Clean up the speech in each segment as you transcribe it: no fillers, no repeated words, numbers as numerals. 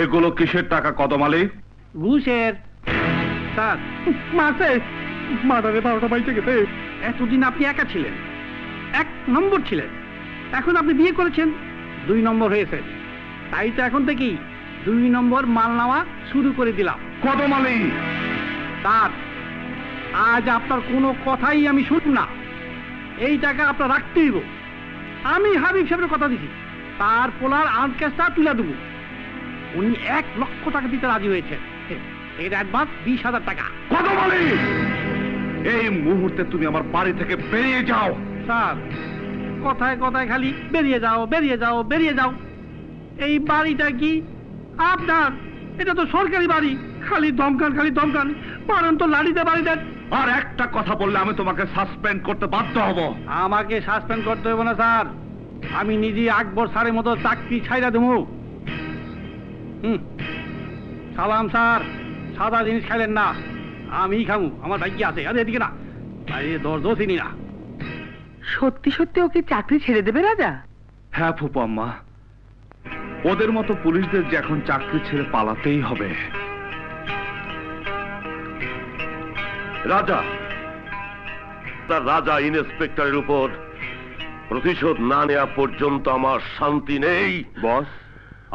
এগুলো কিসের টাকা কদম আলী? ঘুষের। স্যার মাসে মার্ডারে 12টা বাইচে গেছে। এতদিন আপনি একা ছিলেন, 1 নম্বর ছিলেন, এখন আপনি বিয়ে করেছেন, 2 নম্বর হয়েছে। তাই তো এখন থেকেই 2 নম্বর মাল নেওয়া শুরু করে দিলাম। কদম আলী স্যার আজ আপনার কোনো কথাই আমি শুনব না। এই টাকা আপনার রাখতেই হবে। আমি হাবিব সাহেবের কথা দিছি, তার পোলার আনকেসটা তুলে দেবো। উনি 1 লক্ষ টাকা দিতে রাজি হয়েছে। এর অ্যাডভান্স 20,000 টাকা। কদম আলী, এই মুহূর্তে তুমি আমার বাড়ি থেকে বেরিয়ে যাও। স্যার কথায় কথায় খালি বেরিয়ে যাও বেরিয়ে যাও বেরিয়ে যাও। এই বাড়িটা কি আপনার? এটা তো সরকারি বাড়ি। খালি ধমকান খালি ধমকান, পারেন তো লাড়িতে বাড়ি দেন। আর একটা কথা বললে আমি তোমাকে সাসপেন্ড করতে বাধ্য হব। আমাকে সাসপেন্ড করতে হবে না স্যার, আমি নিজে আকবর স্যারের মতো চাকরি ছাইরা দেবো। সালাম স্যার, সাদা জিনিস খাইলেন না, আমি খামু, আমার ভাগ্য আছে। আরে এদিকে না, দর্দ চিনি না। সত্যি সত্যি ওকে চাকরি ছেড়ে দেবে রাজা? হ্যাঁ ফুপু আম্মা, ওদের মতো পুলিশদের যে এখন চাকরি ছেড়ে পালাতেই হবে। রাজা, তার রাজা ইন্সপেক্টরের উপর প্রতিশোধ না নেওয়া পর্যন্ত আমার শান্তি নেই। বস,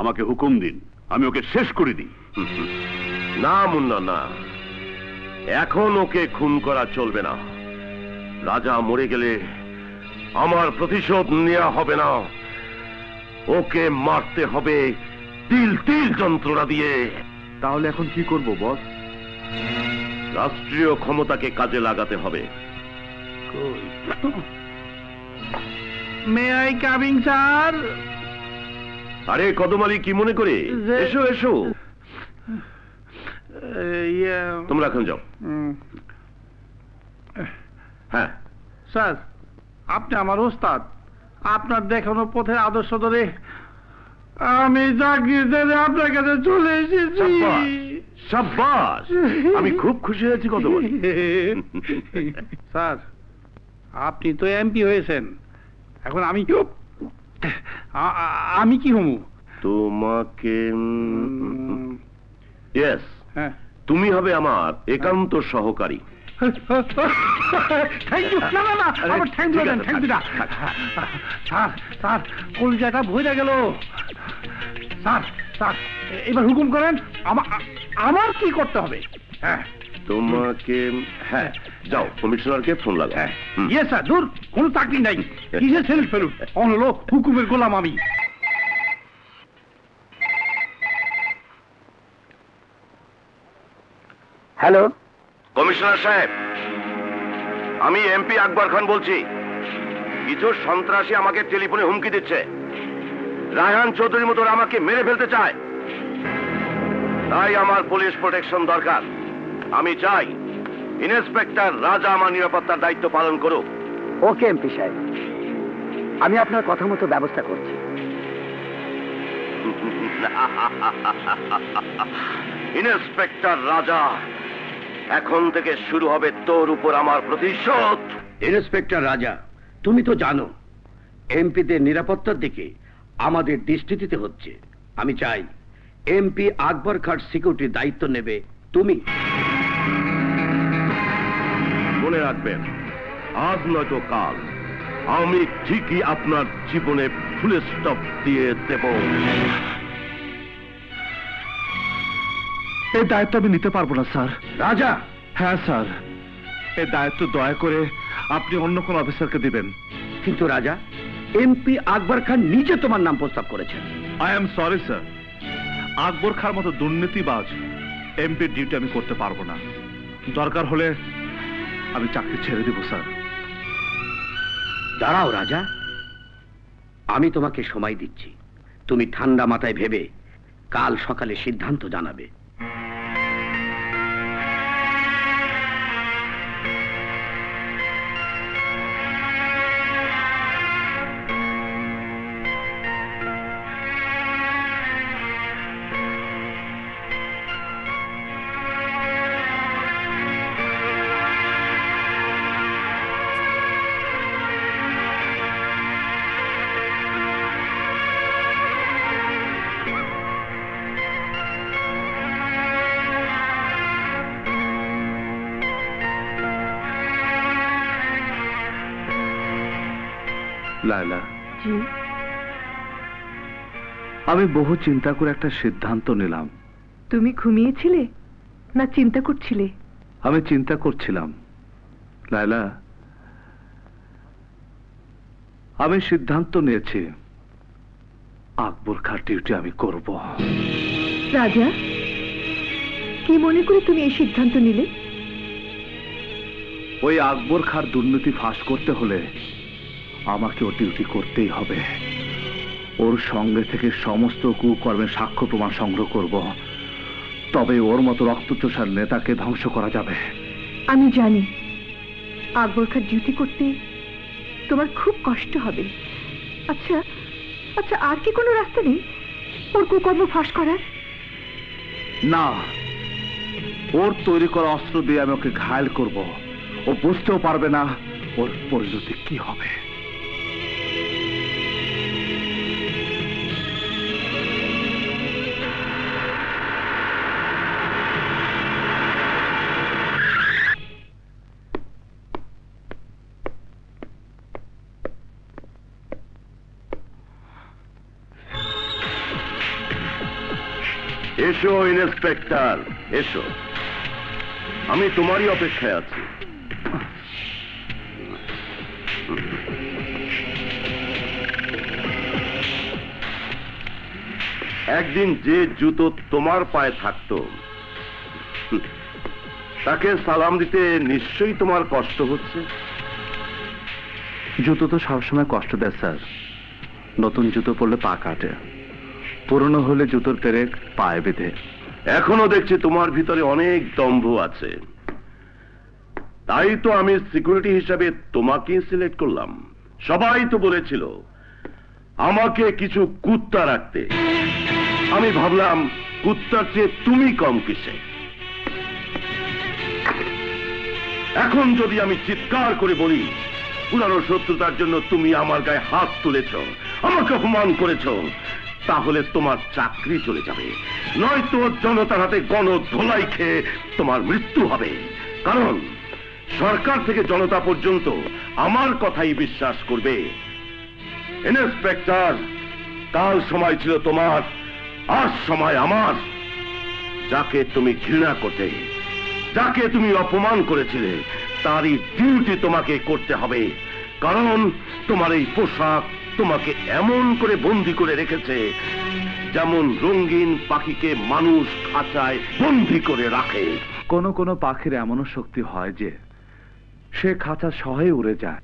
আমাকে হুকুম দিন, আমি ওকে শেষ করে দিই। না মুন্না না, এখন ওকে খুন করা চলবে না। রাজা মরে গেলে আমার প্রতিশোধ নেওয়া হবে না, ওকে মারতে হবে তিল তিল যন্ত্রণা দিয়ে। তাহলে এখন কি করব বস? রাষ্ট্রীয় ক্ষমতাকে কাজে লাগাতে হবে। May I coming sir? আরে কদম আলী, কি মনে করে? এসো এসো, তোমরা এখন যাও। হ্যাঁ স্যার, আপনি আমার ওস্তাদ, আপনার দেখানো পথের আদর্শ ধরে আমি চাকরি ছেড়ে আপনার কাছে চলে এসেছি। সাব্বাস, আমি খুব খুশি হয়েছি কদম আলী। স্যার আপনি তো এমপি হয়েছেন, এখন আমি আমি কি হমু? তোমাকে ইয়েস, হ্যাঁ, তুমি হবে আমার একান্ত সহকারী। Thank you. না না না, আমার থ্যাংক ইউ দেন, থ্যাংক ইউ না। স্যার স্যার, কলজাটা ভরে গেল। স্যার স্যার, এবার হুকুম করেন, আমার কি করতে হবে? হ্যাঁ তোমাকে, হ্যাঁ যাও, কমিশনারকে ফোন লাগাও। হ্যাঁ ইয়ে স্যার, দূর, কোনো চাকরি নাই, কিসের ছেলে ফেলুন, অনলো হুকুমের গোলাম আমি। হ্যালো কমিশনার সাহেব, আমি এমপি আকবর খান বলছি। কিছু সন্ত্রাসী আমাকে টেলিফোনে হুমকি দিচ্ছে, রায়হান চৌধুরীর মতো আমাকে মেরে ফেলতে চায়। তাই আমার পুলিশ প্রোটেকশন দরকার। আমি চাই ইন্সপেক্টর রাজা আমার নিরাপত্তার দায়িত্ব পালন করুক। ওকে এমপি সাহেব, আমি আপনার কথা মতো ব্যবস্থা করছি। ইন্সপেক্টর রাজা, এখন থেকে শুরু হবে তোর উপর আমার প্রতিশোধ। ইন্সপেক্টর রাজা, তুমি তো জানো এমপিদের নিরাপত্তার দিকে আমাদের দৃষ্টি দিতে হচ্ছে। আমি চাই এমপি আকবর খান সিকিউরিটির দায়িত্ব নেবে তুমি। মনে রাখবেন, আজ নয়তো কাল আমি ঠিকই আপনার জীবনে ফুল স্টপ দিয়ে দেব। এই দায়িত্ব আমি নিতে পারবো না স্যার। রাজা? হ্যাঁ স্যার, এই দায়িত্ব দয়া করে আপনি অন্য কোন অফিসারকে দিবেন। কিন্তু রাজা, এমপি আকবর খান নিজে তোমার নাম প্রস্তাব করেছেন। আই এম সরি স্যার, আকবর খান মতো দুর্নীতিবাজ এমপির ডিউটি আমি করতে পারবো না। দরকার হলে আমি চাকরি ছেড়ে দেব স্যার। দাঁড়াও রাজা, আমি তোমাকে সময় দিচ্ছি। তুমি ঠান্ডা মাথায় ভেবে কাল সকালে সিদ্ধান্ত জানাবে। লায়লা, জি। আমি বহু চিন্তা করে একটা সিদ্ধান্ত নিলাম। তুমি ঘুমিয়েছিলে না চিন্তা করছিলে? আমি চিন্তা করছিলাম লায়লা। আমি সিদ্ধান্ত নিয়েছি আকবর খাঁর ডিউটি আমি করব। রাজা, কি মনে করে তুমি এই সিদ্ধান্ত নিলে? ওই আকবর খাঁর দুর্নীতি ফাঁস করতে হলে আমাকে ও ডিউটি করতেই হবে। ওর সঙ্গে থেকে সমস্ত কুকর্মের সাক্ষ্য প্রমাণ সংগ্রহ করব, তবে ওর মতো রক্তচোষার নেতাকে ধ্বংস করা যাবে। আমি জানি আকবর খাঁর ডিউটি করতে তোমার খুব কষ্ট হবে। আচ্ছা আচ্ছা, আর কি কোনো রাস্তা নেই ওর কুকর্ম ফাঁস করার? না, ওর তৈরি করা অস্ত্র দিয়ে আমি ওকে ঘায়েল করব। ও বুঝতেও পারবে না ওর পরিণতি কি হবে। এসো ইন্সপেক্টর, এসো। আমি তোমারই অপেক্ষায় আছি। একদিন যে জুতো তোমার পায়ে থাকতো তাকে সালাম দিতে নিশ্চয়ই তোমার কষ্ট হচ্ছে। জুতো তো সবসময় কষ্ট দেয় স্যার। নতুন জুতো পরলে পা কাটে, পুরনো হলে জুতোর পেরেক পায়ে বেঁধে। এখনো দেখছি তোমার ভিতরে অনেক দম্ভ আছে। তাই তো আমি সিকিউরিটি হিসাবে তোমাকে সিলেক্ট করলাম। সবাই তো বলেছিল আমাকে কিছু কুত্তা রাখতে। আমি ভাবলাম কুত্তার চেয়ে তুমি কম কিসে। এখন যদি আমি চিৎকার করে বলি পুরানো শত্রুতার জন্য তুমি আমার গায়ে হাত তুলেছ, আমাকে অপমান করেছ, তাহলে তোমার চাকরি চলে যাবে, নয়তো জনতার হাতে গণধোলাই খেয়ে তোমার মৃত্যু হবে। কারণ সরকার থেকে জনতা পর্যন্ত আমার কথাই বিশ্বাস করবে। ইন্সপেক্টর, কাল সময় ছিল তোমার, আজ সময় আমার। যাকে তুমি ঘৃণা করতে, যাকে তুমি অপমান করেছিলে, তারই ডিউটি তোমাকে করতে হবে। কারণ তোমার এই পোশাক তোমাকে এমন করে বন্দি করে রেখেছে যেমন রঙিন পাখিকে মানুষ খাঁচায় বন্দি করে রাখে। কোনো কোনো পাখির এমনও শক্তি হয় যে সে খাঁচা সহে উড়ে যায়।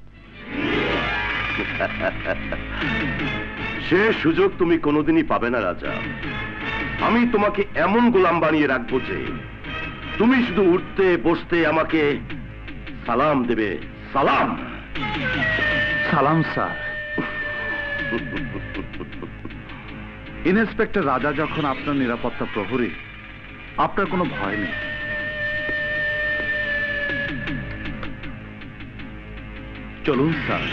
সে সুযোগ তুমি কোনোদিনই পাবে না রাজা। আমি তোমাকে এমন গোলাম বানিয়ে রাখবো যে তুমি শুধু উঠতে বসতে আমাকে সালাম দেবে। সালাম। সালাম স্যার। ইন্সপেক্টর রাজা যখন আপনার নিরাপত্তা প্রহরী, আপনার কোনো ভয় নেই। চলুন স্যার।